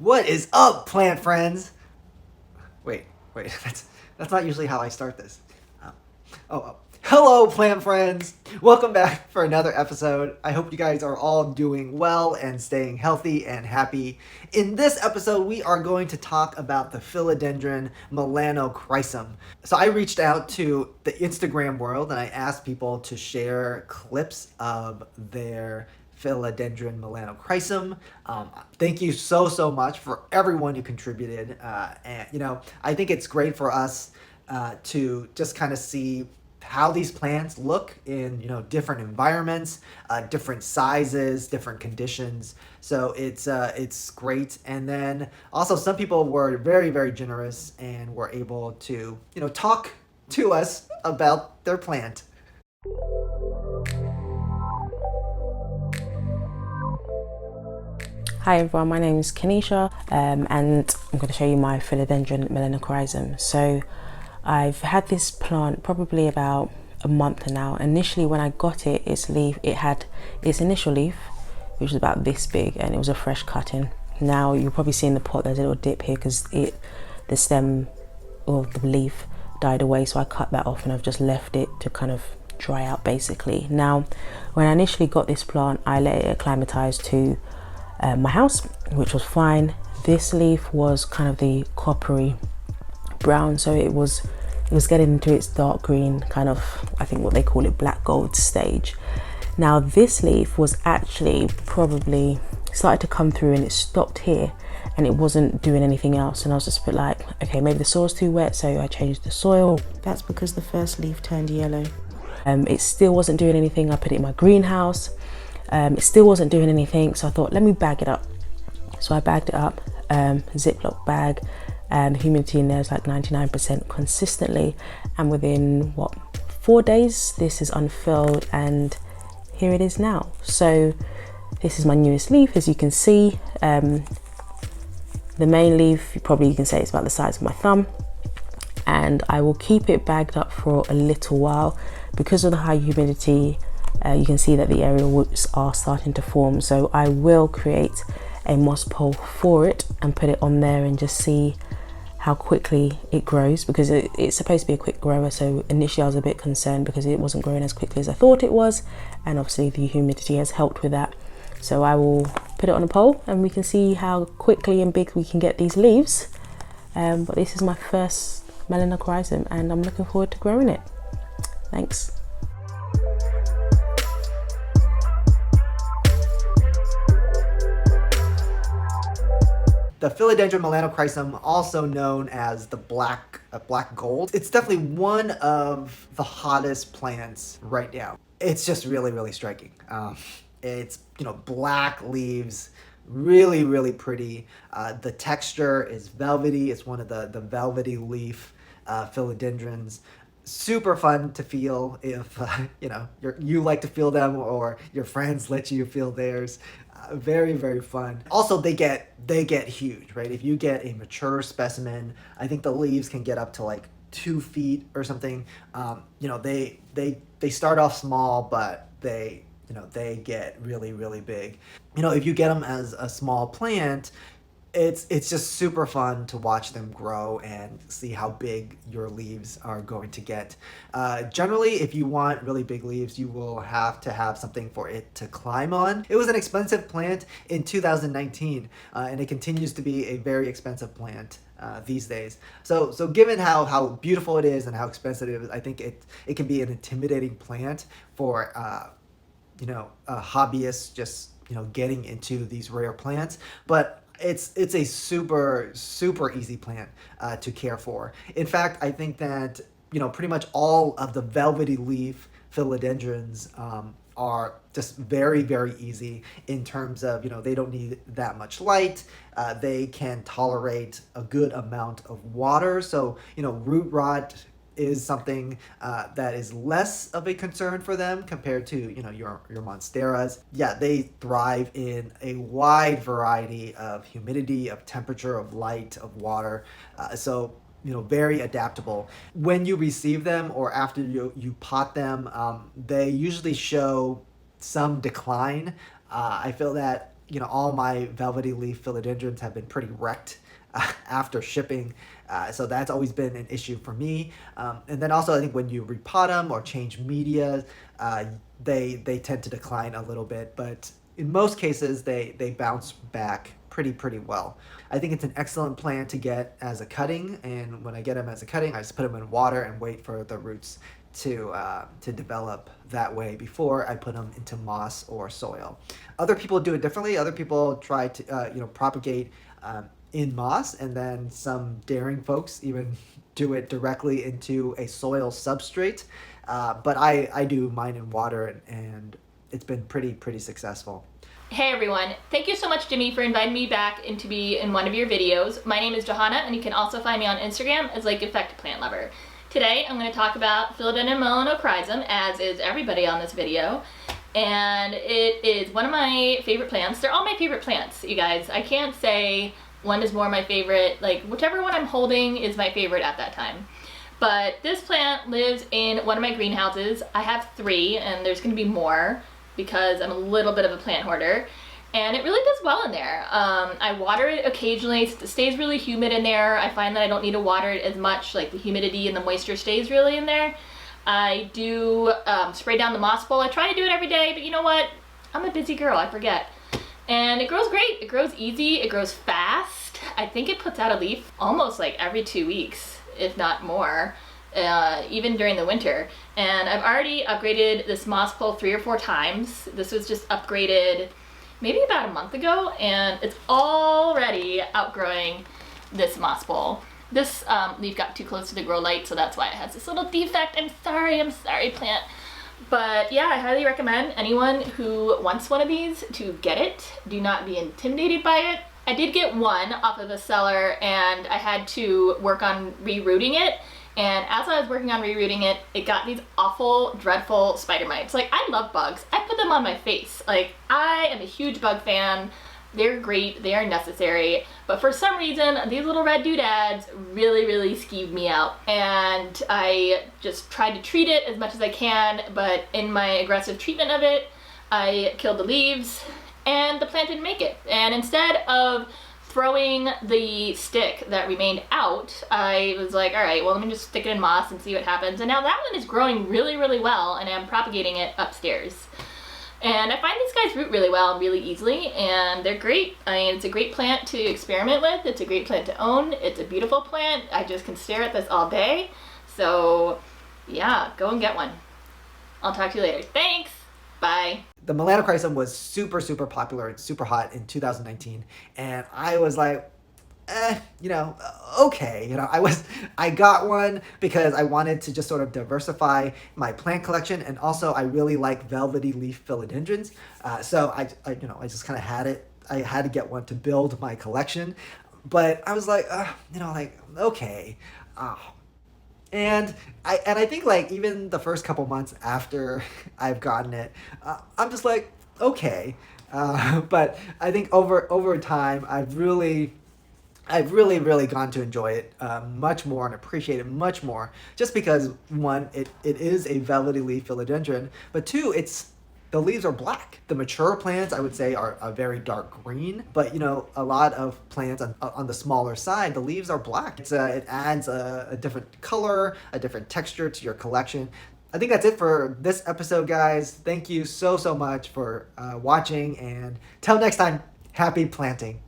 What is up, plant friends? Wait, that's not usually how I start this. Um, oh, hello, plant friends. Welcome back for another episode. I hope you guys are all doing well and staying healthy and happy. In this episode, we are going to talk about the Philodendron Melanochrysum. So I reached out to the Instagram world and I asked people to share clips of their Philodendron melanocrysum. Thank you so much for everyone who contributed. And I think it's great for us to just kind of see how these plants look in different environments, different sizes, different conditions. So it's great. And then also some people were very generous and were able to talk to us about their plant. Hi everyone, my name is Kenisha and I'm going to show you my Philodendron melanocrysum. So I've had this plant probably about a month now. Initially when I got it, it had its initial leaf, which was about this big, and it was a fresh cutting. Now you'll probably see in the pot there's a little dip here because the stem of the leaf died away, so I cut that off and I've just left it to kind of dry out basically. Now when I initially got this plant, I let it acclimatise to my house, which was fine. This leaf was kind of the coppery brown, so it was getting into its dark green, kind of, I think what they call it, black gold stage. Now this leaf was actually probably started to come through and it stopped here and it wasn't doing anything else, and I was just a bit like, okay, maybe the soil's too wet, so I changed the soil. That's because the first leaf turned yellow. It still wasn't doing anything. I put it in my greenhouse. It still wasn't doing anything, so I thought, let me bag it up. So I bagged it up, Ziploc bag, and the humidity in there is like 99% consistently, and within 4 days this is unfurled and here it is now. So this is my newest leaf, as you can see. The main leaf, you can say it's about the size of my thumb, and I will keep it bagged up for a little while because of the high humidity. You can see that the aerial roots are starting to form, so I will create a moss pole for it and put it on there and just see how quickly it grows, because it's supposed to be a quick grower. So initially I was a bit concerned because it wasn't growing as quickly as I thought it was, and obviously the humidity has helped with that. So I will put it on a pole and we can see how quickly and big we can get these leaves. But this is my first melanochrysum and I'm looking forward to growing it. Thanks. The Philodendron melanochrysum, also known as the black gold, it's definitely one of the hottest plants right now. It's just really striking. It's black leaves, really pretty. The texture is velvety. It's one of the velvety leaf philodendrons. Super fun to feel if you like to feel them or your friends let you feel theirs. Very fun. Also, they get huge, right? If you get a mature specimen, I think the leaves can get up to like 2 feet or something. They start off small, but they get really big. If you get them as a small plant, it's just super fun to watch them grow and see how big your leaves are going to get. Generally, if you want really big leaves, you will have to have something for it to climb on. It was an expensive plant in 2019, and it continues to be a very expensive plant these days. So given how beautiful it is and how expensive it is, I think it can be an intimidating plant for hobbyists just getting into these rare plants. But it's a super easy plant to care for. In fact, I think that pretty much all of the velvety leaf philodendrons are just very easy in terms of they don't need that much light. They can tolerate a good amount of water, so root rot is something that is less of a concern for them compared to your monsteras. Yeah, they thrive in a wide variety of humidity, of temperature, of light, of water. So very adaptable. When you receive them or after you pot them, they usually show some decline. I feel that all my velvety leaf philodendrons have been pretty wrecked after shipping. So that's always been an issue for me. And then also I think when you repot them or change media, they tend to decline a little bit, but in most cases they bounce back pretty well. I think it's an excellent plant to get as a cutting, and when I get them as a cutting, I just put them in water and wait for the roots to develop that way before I put them into moss or soil. Other people do it differently. Other people try to propagate in moss, and then some daring folks even do it directly into a soil substrate. But I do mine in water, and it's been pretty successful. Hey everyone, thank you so much Jimmy for inviting me back to be in one of your videos. My name is Johanna, and you can also find me on Instagram as Plant Lover. Today I'm going to talk about Philodendron melanocrysum, as is everybody on this video. And it is one of my favorite plants. They're all my favorite plants, you guys. I can't say one is more my favorite. Like, whichever one I'm holding is my favorite at that time. But this plant lives in one of my greenhouses. I have 3, and there's going to be more because I'm a little bit of a plant hoarder. And it really does well in there. I water it occasionally. It stays really humid in there. I find that I don't need to water it as much. Like, the humidity and the moisture stays really in there. I do spray down the moss bowl. I try to do it every day, but you know what? I'm a busy girl, I forget. And it grows great. It grows easy. It grows fast. I think it puts out a leaf almost like every 2 weeks, if not more, even during the winter. And I've already upgraded this moss pole 3 or 4 times. This was just upgraded maybe about a month ago, and it's already outgrowing this moss pole. This leaf got too close to the grow light, so that's why it has this little defect. I'm sorry plant. But yeah, I highly recommend anyone who wants one of these to get it. Do not be intimidated by it. I did get one off of a seller, and I had to work on rerooting it. And as I was working on rerooting it, it got these awful, dreadful spider mites. Like, I love bugs. I put them on my face. Like, I am a huge bug fan. They're great, they are necessary, but for some reason, these little red doodads really skeeved me out. And I just tried to treat it as much as I can, but in my aggressive treatment of it, I killed the leaves, and the plant didn't make it. And instead of throwing the stick that remained out, I was like, all right, well, let me just stick it in moss and see what happens. And now that one is growing really well, and I'm propagating it upstairs. And I find these guys root really well and really easily, and they're great. I mean, it's a great plant to experiment with. It's a great plant to own. It's a beautiful plant. I just can stare at this all day. So yeah, go and get one. I'll talk to you later. Thanks. Bye. The Melanochrysum was super popular and super hot in 2019, and I was like, okay. I got one because I wanted to just sort of diversify my plant collection, and also I really like velvety leaf philodendrons. So I just kind of had it. I had to get one to build my collection, but I was like, okay. And I think, like, even the first couple months after I've gotten it, I'm just like, okay. But I think over time, I've really gone to enjoy it much more and appreciate it much more, just because, one, it is a velvety leaf philodendron, but two, the leaves are black. The mature plants, I would say, are a very dark green, but a lot of plants on the smaller side, the leaves are black. It adds a different color, a different texture to your collection. I think that's it for this episode, guys. Thank you so much for watching, and till next time, happy planting.